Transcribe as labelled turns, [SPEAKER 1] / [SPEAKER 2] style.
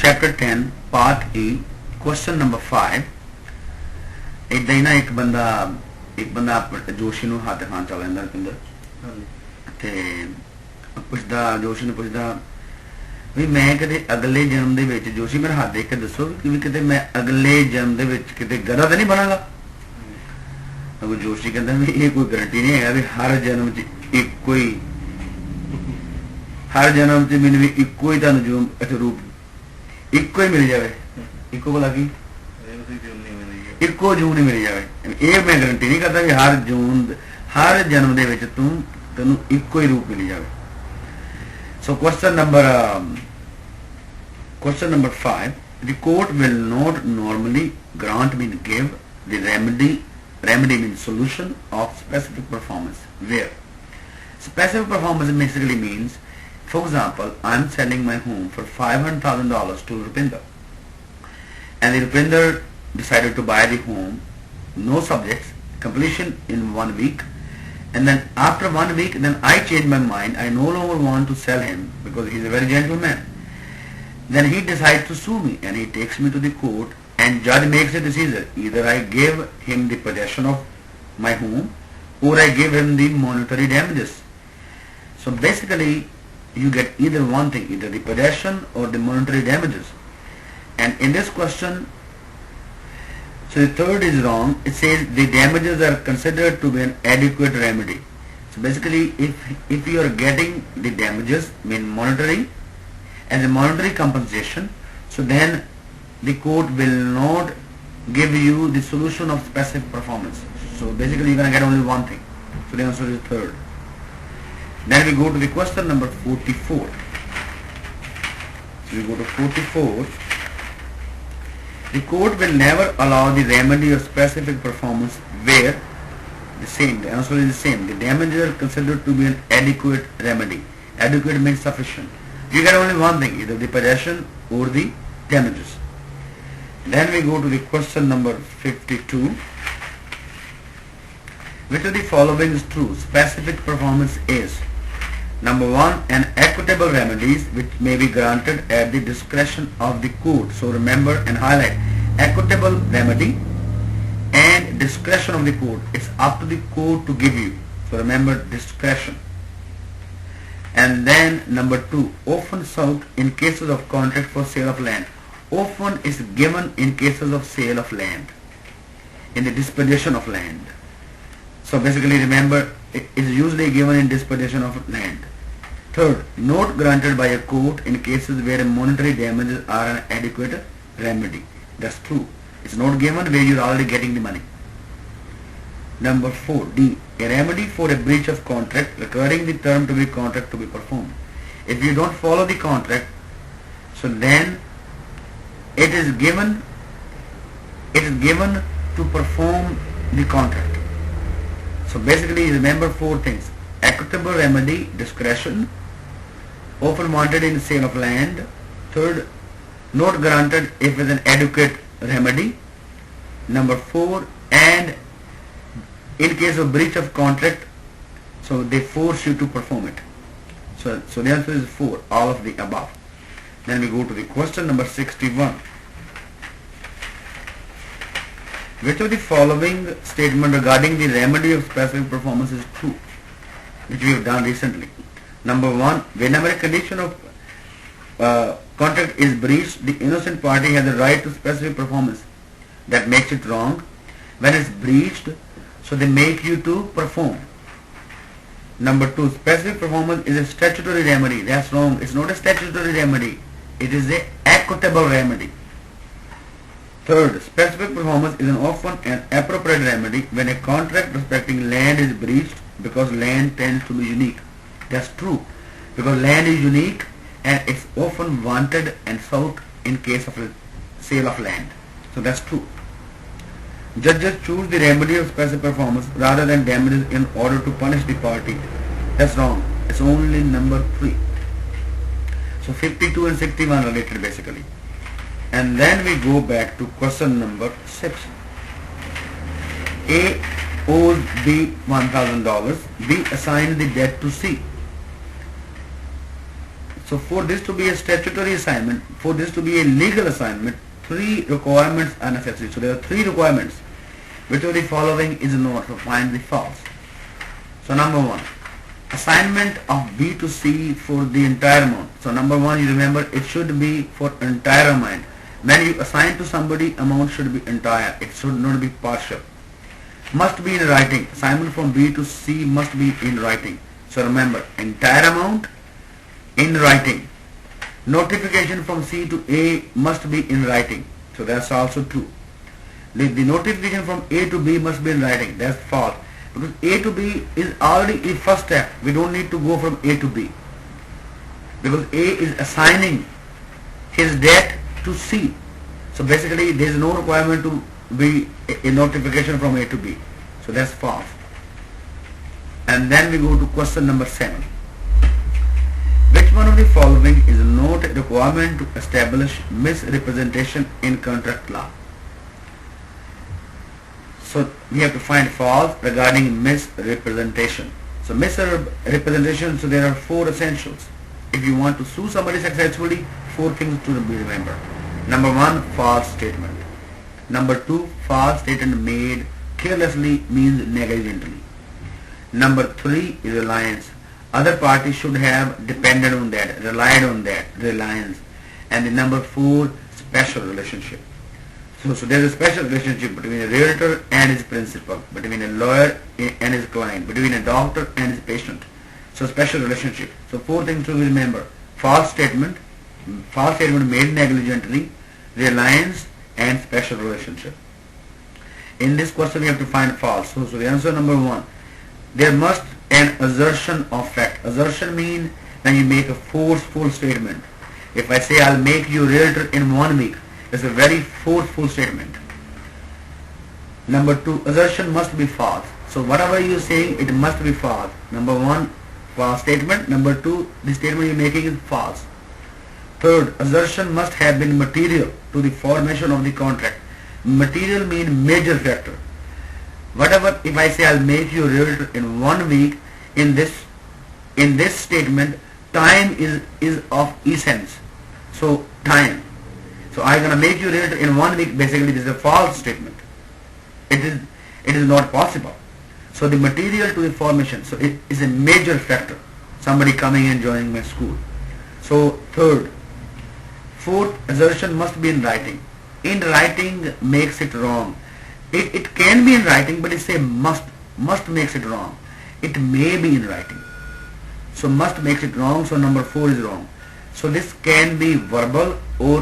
[SPEAKER 1] Chapter 10, Part E, Question number 5. ਇਦਾਂ ਹੀ ਨਾ ਇੱਕ ਬੰਦਾ ਜੋਸ਼ੀ ਨੂੰ ਹੱਥ ਖਾਣ ਚਲਾ ਜਾਂਦਾ ਰੁਪਿੰਦਰ ਤੇ ਪੁੱਛਦਾ ਜੋਸ਼ੀ ਨੂੰ ਪੁੱਛਦਾ ਵੀ ਮੈਂ ਕਿਤੇ ਅਗਲੇ ਜਨਮ ਦੇ ਵਿੱਚ ਜੋਸ਼ੀ ਮੇਰਾ ਹੱਥ ਦੇਖ ਕੇ ਦੱਸੋ ਕਿ ਕਿਤੇ ਮੈਂ ਅਗਲੇ ਜਨਮ ਦੇ ਵਿੱਚ ਕਿਤੇ ਗਧਾ ਤਾਂ ਨਹੀਂ ਬਣਾਂਗਾ। ਅਗੋ ਜੋਸ਼ੀ ਕਹਿੰਦਾ ਵੀ ਇਹ ਕੋਈ ਗਾਰੰਟੀ ਨਹੀਂ ਹੈਗਾ ਵੀ ਹਰ ਜਨਮ 'ਚ ਇੱਕੋ ਹੀ ਮੈਨੂੰ ਵੀ ਇੱਕੋ ਹੀ ਤੁਹਾਨੂੰ ਜੋ ਰੂਪ ਇੱਕੋ ਹੀ ਮਿਲ ਜਾਵੇ। ਇੱਕੋ ਭਲਾ ਕੀ ਇੱਕੋ ਜੂਨ ਹੀ ਮਿਲ ਜਾਵੇ। ਇਹ ਮੈਂ ਗਾਰੰਟੀ ਨਹੀਂ ਕਰਦਾ ਵੀ ਹਰ ਜਨਮ ਦੇ ਵਿੱਚ ਤੈਨੂੰ ਇੱਕੋ ਹੀ ਰੂਪ ਮਿਲ ਜਾਵੇ। So question number 5. The court will not normally grant mean give the remedy means solution of specific performance where specific performance basically means, for example, I am selling my home for $500,000 to Rupinder, and the Rupinder decided to buy the home, no subjects, completion in 1 week, and then after 1 week then I change my mind, I no longer want to sell him because he is a very gentleman. Then he decides to sue me and he takes me to the court and judge makes a decision. Either I give him the possession of my home or I give him the monetary damages. So basically you get either one thing, either the possession or the monetary damages. And in this question, so the third is wrong. It says the damages are considered to be an adequate remedy. So basically if you are getting the damages mean monetary as a monetary compensation, so then the court will not give you the solution of specific performance. So basically you are going to get only one thing. So the answer is third. Then we go to the question number 44. So we go to 44. The court will never allow the remedy of specific performance where the answer is the same. The damages are considered to be an adequate remedy. Adequate means sufficient. You get only one thing, either the possession or the damages. Then we go to the question number 52. Which of the following is true? Specific performance is number 1, an equitable remedies which may be granted at the discretion of the court. So remember and highlight, equitable remedy and discretion of the court. It's up to the court to give you. So remember discretion. And then number 2, often sought in cases of contract for sale of land. Often is given in cases of sale of land, in the disposition of land. So basically remember, it is usually given in disposition of land. Third, not granted by a court in cases where monetary damages are an adequate remedy. That's true. It's not given where you're already getting the money. Number 4, D, a remedy for a breach of contract recurring the term to be contract to be performed. If you don't follow the contract, so then it is given to perform the contract. So basically remember 4 things: equitable remedy, discretion, often wanted in sale of land. Third, not granted if it is an adequate remedy. Number 4, and in case of breach of contract, so they force you to perform it. So the answer is 4, all of the above. Then we go to the question number 61. Which of the following statement regarding the remedy of specific performance is true, which we have done recently? Number 1, whenever a condition of contract is breached, the innocent party has a right to specific performance. That makes it wrong. When it's breached, so they make you to perform. Number 2, specific performance is a statutory remedy. That's wrong. It's not a statutory remedy. It is a equitable remedy. Third, specific performance is often an appropriate remedy when a contract respecting land is breached because land tends to be unique. That's true, because land is unique and it's often wanted and sought in case of a sale of land. So that's true. Judges choose the remedy of specific performance rather than damages in order to punish the party. That's wrong. It's only number 3. So 52 and 61 related basically. And then we go back to question number 6. A owes B $1,000. B assigned the debt to C. So for this to be a statutory assignment, for this to be a legal assignment, three requirements are necessary. So there are three requirements. Which of the following is not? So find the false. So number one, assignment of B to C for the entire amount. So number one, you remember it should be for entire amount. When you assign to somebody, amount should be entire. It should not be partial. Must be in writing. Assignment from B to C must be in writing. So remember, entire amount in writing. Notification from C to A must be in writing. So that's also true. The notification from A to B must be in writing. That's false. Because A to B is already the first step. We don't need to go from A to B. Because A is assigning his debt to C. So basically there is no requirement to be a notification from A to B. So that's false. And then we go to question number 7. Which one of the following is not a requirement to establish misrepresentation in contract law? So we have to find false regarding misrepresentation. So misrepresentation, so there are 4 essentials. If you want to sue somebody successfully, 4 things to be remembered. Number 1, false statement. Number 2, false statement made carelessly means negligently. Number 3 is reliance. Other parties should have depended on that, relied on that, reliance. And the number 4, special relationship. So there is a special relationship between a realtor and his principal, between a lawyer and his client, between a doctor and his patient. So special relationship. So 4 things to remember. False statement made negligently, reliance and special relationship. In this question we have to find false. So the answer number 1. There must an assertion of fact. Assertion means when you make a forceful statement. If I say I'll make you realtor in 1 week, it's a very forceful statement. Number 2, assertion must be false. So whatever you are saying, it must be false. Number 1, false statement. Number 2, the statement you are making is false. Third, assertion must have been material to the formation of the contract. Material means major factor. Whatever, if I say I'll make you realtor in 1 week, in this statement, time is of essence. So time. So I'm gonna make you realtor in 1 week. Basically, this is a false statement. It is not possible. So the material to the formation. So it is a major factor. Somebody coming and joining my school. So third, fourth, assertion must be in writing. In writing makes it wrong. It can be in writing, but it say must makes it wrong. It may be in writing. So must makes it wrong. So number 4 is wrong. So this can be verbal or